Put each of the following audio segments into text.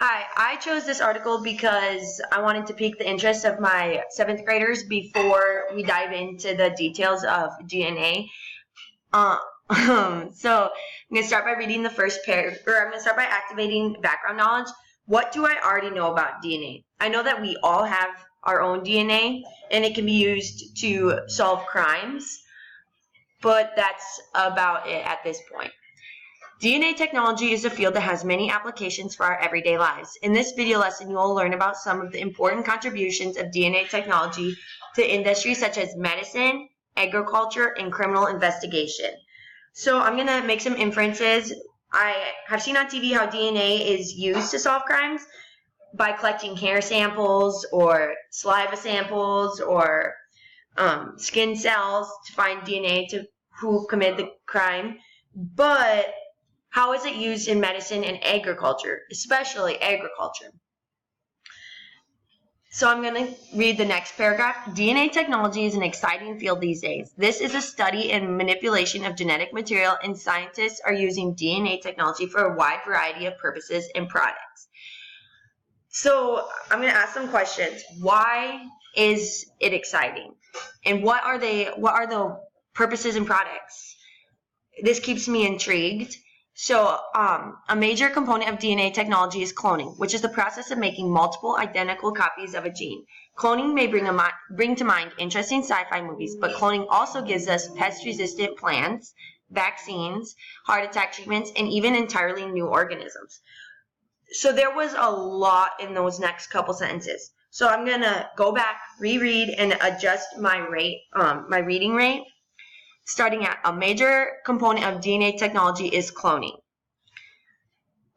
Hi, I chose this article because I wanted to pique the interest of my 7th graders before we dive into the details of DNA. So I'm going to start by reading the first paragraph, or I'm going to start by activating background knowledge. What do I already know about DNA? I know that we all have our own DNA, and it can be used to solve crimes, but that's about it at this point. DNA technology is a field that has many applications for our everyday lives. In this video lesson, you will learn about some of the important contributions of DNA technology to industries such as medicine, agriculture, and criminal investigation. So I'm going to make some inferences. I have seen on TV how DNA is used to solve crimes by collecting hair samples or saliva samples or skin cells to find DNA to who committed the crime. But how is it used in medicine and agriculture, especially agriculture? So I'm going to read the next paragraph. DNA technology is an exciting field these days. This is a study and manipulation of genetic material, and scientists are using DNA technology for a wide variety of purposes and products. So I'm going to ask some questions. Why is it exciting? And what are the purposes and products? This keeps me intrigued. So a major component of DNA technology is cloning, which is the process of making multiple identical copies of a gene. Cloning may bring to mind interesting sci-fi movies, but cloning also gives us pest-resistant plants, vaccines, heart attack treatments, and even entirely new organisms. So there was a lot in those next couple sentences. So I'm going to go back, reread, and adjust my reading rate. Starting at a major component of DNA technology is cloning.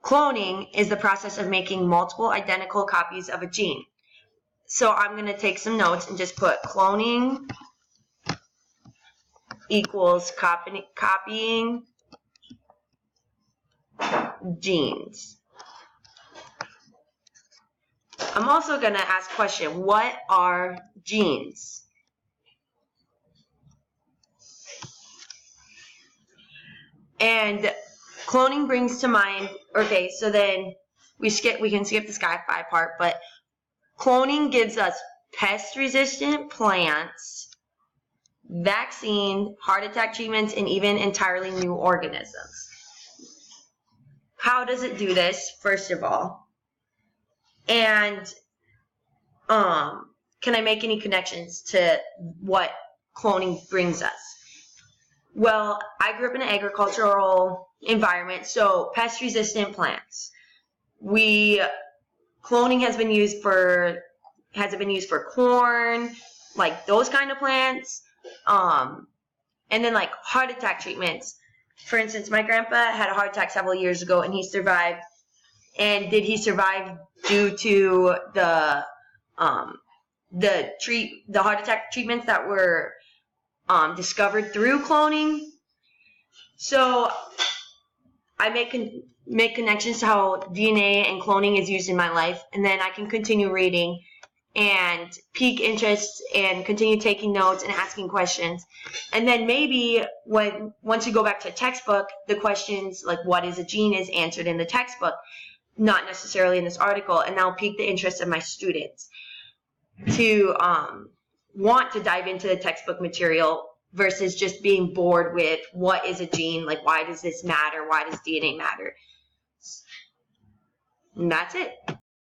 Cloning is the process of making multiple identical copies of a gene. So I'm going to take some notes and just put cloning equals copying genes. I'm also going to ask a question. What are genes? And cloning brings to mind, okay, so then we can skip the sci-fi part, but cloning gives us pest-resistant plants, vaccine, heart attack treatments, and even entirely new organisms. How does it do this, first of all? And can I make any connections to what cloning brings us? Well, I grew up in an agricultural environment, so pest-resistant plants. Cloning has been used for corn, like those kind of plants, and then like heart attack treatments. For instance, my grandpa had a heart attack several years ago, and he survived. And did he survive due to the heart attack treatments that were discovered through cloning? So I make connections to how DNA and cloning is used in my life, and then I can continue reading and pique interest and continue taking notes and asking questions. And then maybe once you go back to a textbook, the questions like what is a gene is answered in the textbook, not necessarily in this article, and that'll pique the interest of my students to want to dive into the textbook material versus just being bored with what is a gene, like why does this matter, why does DNA matter? And that's it.